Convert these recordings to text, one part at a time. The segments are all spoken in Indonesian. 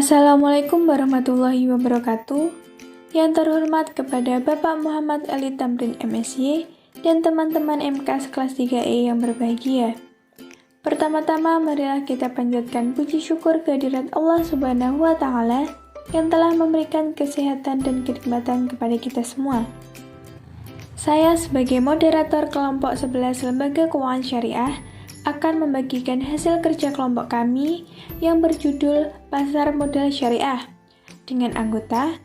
Assalamualaikum warahmatullahi wabarakatuh. Yang terhormat kepada Bapak Muhammad Ali Tamrin MSy dan teman-teman MK kelas 3E yang berbahagia. Pertama-tama marilah kita panjatkan puji syukur kehadirat Allah Subhanahu wa taala yang telah memberikan kesehatan dan kenikmatan kepada kita semua. Saya sebagai moderator kelompok 11 Lembaga Keuangan Syariah akan membagikan hasil kerja kelompok kami yang berjudul Pasar Modal Syariah dengan anggota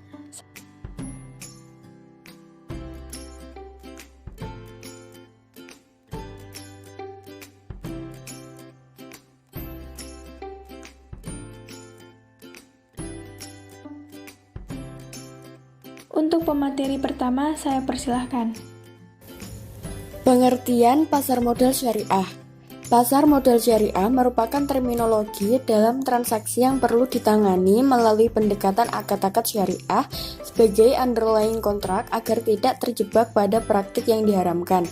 Untuk pemateri pertama, saya persilahkan. Pengertian pasar modal syariah. Pasar modal syariah merupakan terminologi dalam transaksi yang perlu ditangani melalui pendekatan akad-akad syariah sebagai underlying kontrak agar tidak terjebak pada praktik yang diharamkan.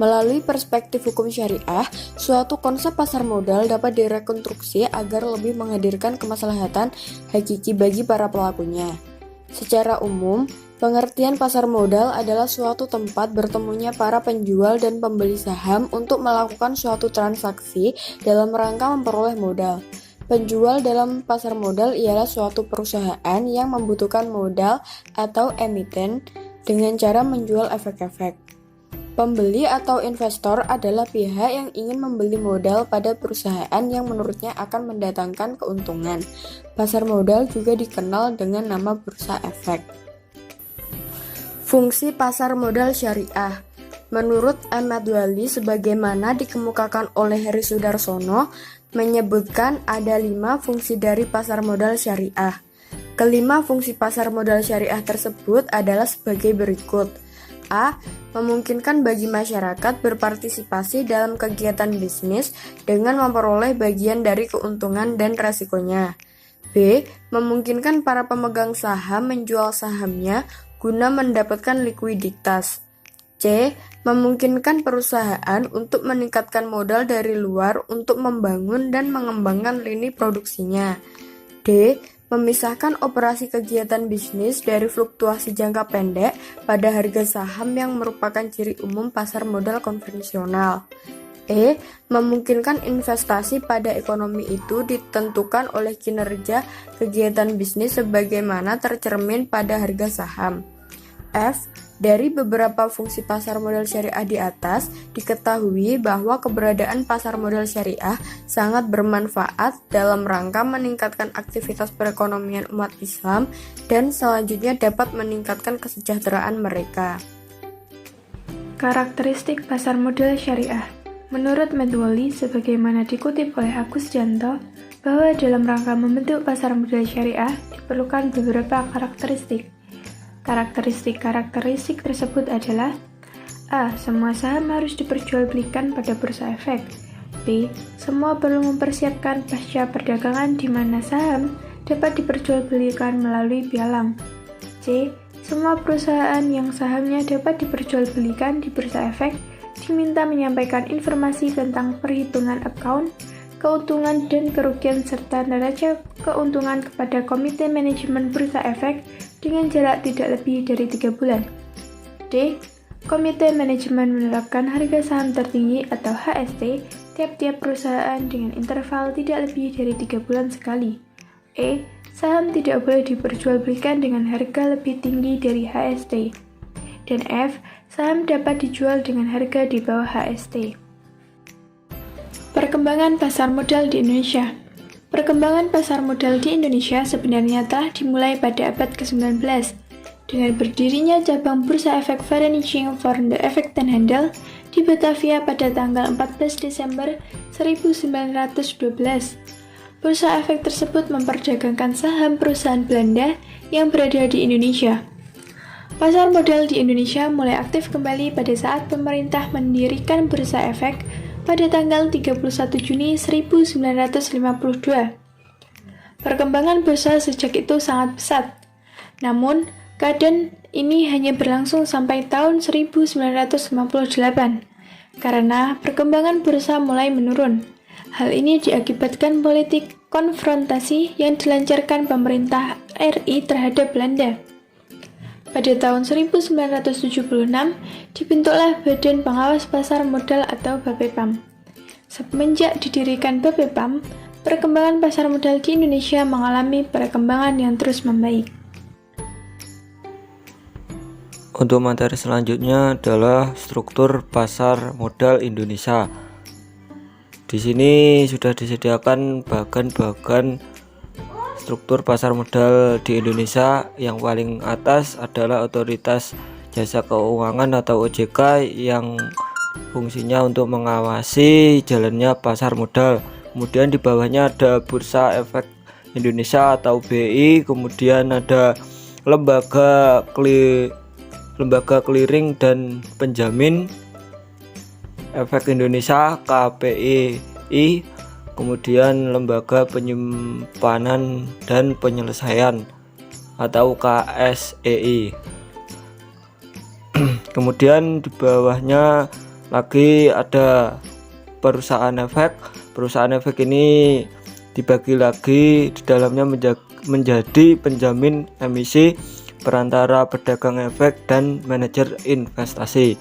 Melalui perspektif hukum syariah, suatu konsep pasar modal dapat direkonstruksi agar lebih menghadirkan kemaslahatan hakiki bagi para pelakunya. Secara umum, pengertian pasar modal adalah suatu tempat bertemunya para penjual dan pembeli saham untuk melakukan suatu transaksi dalam rangka memperoleh modal. Penjual dalam pasar modal ialah suatu perusahaan yang membutuhkan modal atau emiten dengan cara menjual efek-efek. Pembeli atau investor adalah pihak yang ingin membeli modal pada perusahaan yang menurutnya akan mendatangkan keuntungan. Pasar modal juga dikenal dengan nama bursa efek. Fungsi pasar modal syariah. Menurut Ahmad Wali sebagaimana dikemukakan oleh Heri Sudarsono, menyebutkan ada 5 fungsi dari pasar modal syariah. Kelima fungsi pasar modal syariah tersebut adalah sebagai berikut. A. Memungkinkan bagi masyarakat berpartisipasi dalam kegiatan bisnis dengan memperoleh bagian dari keuntungan dan resikonya. B. Memungkinkan para pemegang saham menjual sahamnya guna mendapatkan likuiditas. C. Memungkinkan perusahaan untuk meningkatkan modal dari luar untuk membangun dan mengembangkan lini produksinya. D. Memisahkan operasi kegiatan bisnis dari fluktuasi jangka pendek pada harga saham yang merupakan ciri umum pasar modal konvensional. E. Memungkinkan investasi pada ekonomi itu ditentukan oleh kinerja kegiatan bisnis sebagaimana tercermin pada harga saham. F. Dari beberapa fungsi pasar modal syariah di atas, diketahui bahwa keberadaan pasar modal syariah sangat bermanfaat dalam rangka meningkatkan aktivitas perekonomian umat Islam dan selanjutnya dapat meningkatkan kesejahteraan mereka. Karakteristik pasar modal syariah. Menurut Medwali, sebagaimana dikutip oleh Agus Janto, bahwa dalam rangka membentuk pasar modal syariah diperlukan beberapa karakteristik. Karakteristik tersebut adalah A. Semua saham harus diperjualbelikan pada bursa efek. B. Semua perlu mempersiapkan pasca perdagangan di mana saham dapat diperjualbelikan melalui pialang. C. Semua perusahaan yang sahamnya dapat diperjualbelikan di bursa efek diminta menyampaikan informasi tentang perhitungan account, keuntungan dan kerugian serta neraca keuntungan kepada Komite Manajemen Bursa Efek dengan jarak tidak lebih dari 3 bulan. D. Komite Manajemen menetapkan harga saham tertinggi atau HST tiap-tiap perusahaan dengan interval tidak lebih dari 3 bulan sekali. E. Saham tidak boleh diperjualbelikan dengan harga lebih tinggi dari HST. Dan F. Saham dapat dijual dengan harga di bawah HST. Perkembangan pasar modal di Indonesia. Perkembangan pasar modal di Indonesia sebenarnya telah dimulai pada abad ke-19 dengan berdirinya cabang Bursa Efek Vereniging voor de Effectenhandel di Batavia pada tanggal 14 Desember 1912. Bursa efek tersebut memperdagangkan saham perusahaan Belanda yang berada di Indonesia. Pasar modal di Indonesia mulai aktif kembali pada saat pemerintah mendirikan Bursa Efek pada tanggal 31 Juni 1952. Perkembangan bursa sejak itu sangat pesat. Namun, keadaan ini hanya berlangsung sampai tahun 1958 karena perkembangan bursa mulai menurun. Hal ini diakibatkan politik konfrontasi yang dilancarkan pemerintah RI terhadap Belanda. Pada tahun 1976, dibentuklah Badan Pengawas Pasar Modal atau BAPEPAM. Semenjak didirikan BAPEPAM, perkembangan pasar modal di Indonesia mengalami perkembangan yang terus membaik. Untuk materi selanjutnya adalah struktur pasar modal Indonesia. Di sini sudah disediakan bagan-bagan struktur pasar modal di Indonesia. Yang paling atas adalah Otoritas Jasa Keuangan atau OJK yang fungsinya untuk mengawasi jalannya pasar modal. Kemudian di bawahnya ada Bursa Efek Indonesia atau BI, kemudian ada lembaga clearing dan penjamin efek Indonesia KPI, kemudian lembaga penyimpanan dan penyelesaian atau KSEI. Kemudian di bawahnya lagi ada perusahaan efek. Perusahaan efek ini dibagi lagi, di dalamnya menjadi penjamin emisi, perantara pedagang efek, dan manajer investasi.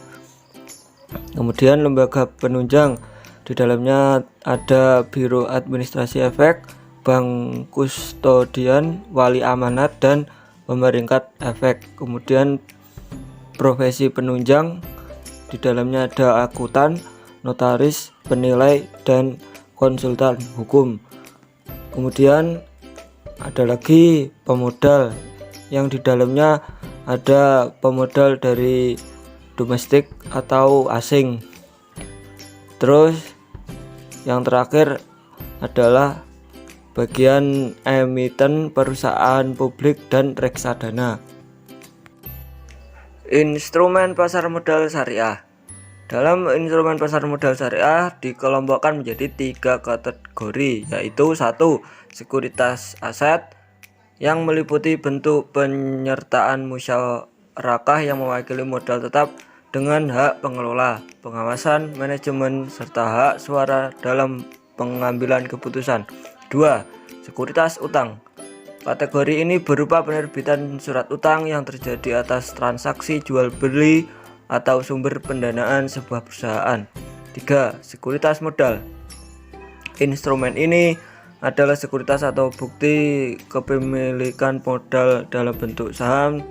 Kemudian lembaga penunjang, di dalamnya ada Biro Administrasi Efek, Bank Kustodian, Wali Amanat, dan pemeringkat efek. Kemudian profesi penunjang, di dalamnya ada akuntan, notaris, penilai, dan konsultan hukum. Kemudian ada lagi pemodal, yang di dalamnya ada pemodal dari domestik atau asing. Terus yang terakhir adalah bagian emiten, perusahaan publik, dan reksadana. Instrumen pasar modal syariah. Dalam instrumen pasar modal syariah dikelompokkan menjadi 3 kategori, yaitu 1. Sekuritas aset yang meliputi bentuk penyertaan musyarakah yang mewakili modal tetap dengan hak pengelola, pengawasan, manajemen, serta hak suara dalam pengambilan keputusan. 2. Sekuritas utang. Kategori ini berupa penerbitan surat utang yang terjadi atas transaksi jual beli atau sumber pendanaan sebuah perusahaan. 3. Sekuritas modal. Instrumen ini adalah sekuritas atau bukti kepemilikan modal dalam bentuk saham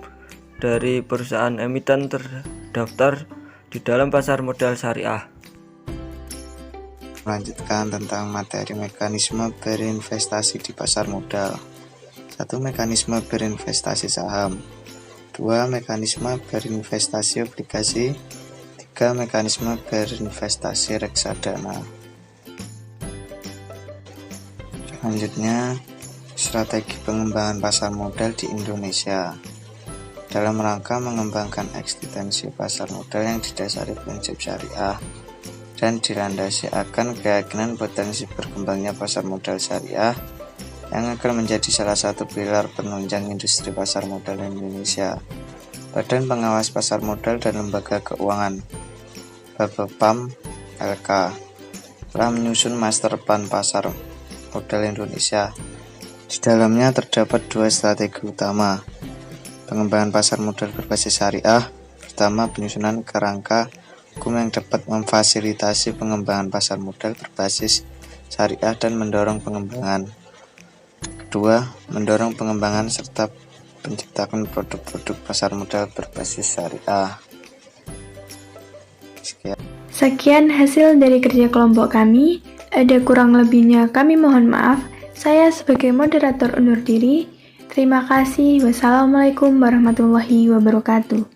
dari perusahaan emiten terdaftar di dalam pasar modal syariah. Melanjutkan tentang materi mekanisme berinvestasi di pasar modal. 1. Mekanisme berinvestasi saham. 2. Mekanisme berinvestasi obligasi. 3. Mekanisme berinvestasi reksadana. Selanjutnya, strategi pengembangan pasar modal di Indonesia. Dalam rangka mengembangkan eksistensi pasar modal yang didasari prinsip syariah dan dilandasi akan keyakinan potensi berkembangnya pasar modal syariah yang akan menjadi salah satu pilar penunjang industri pasar modal Indonesia. Badan Pengawas Pasar Modal dan Lembaga Keuangan BAPEPAM LK telah menyusun Master Plan Pasar Modal Indonesia. Di dalamnya terdapat 2 strategi utama pengembangan pasar modal berbasis syariah. Pertama, penyusunan kerangka hukum yang dapat memfasilitasi pengembangan pasar modal berbasis syariah dan mendorong pengembangan. Kedua, mendorong pengembangan serta penciptaan produk-produk pasar modal berbasis syariah. Sekian hasil dari kerja kelompok kami. Ada kurang lebihnya kami mohon maaf. Saya sebagai moderator undur diri. Terima kasih. Wassalamualaikum warahmatullahi wabarakatuh.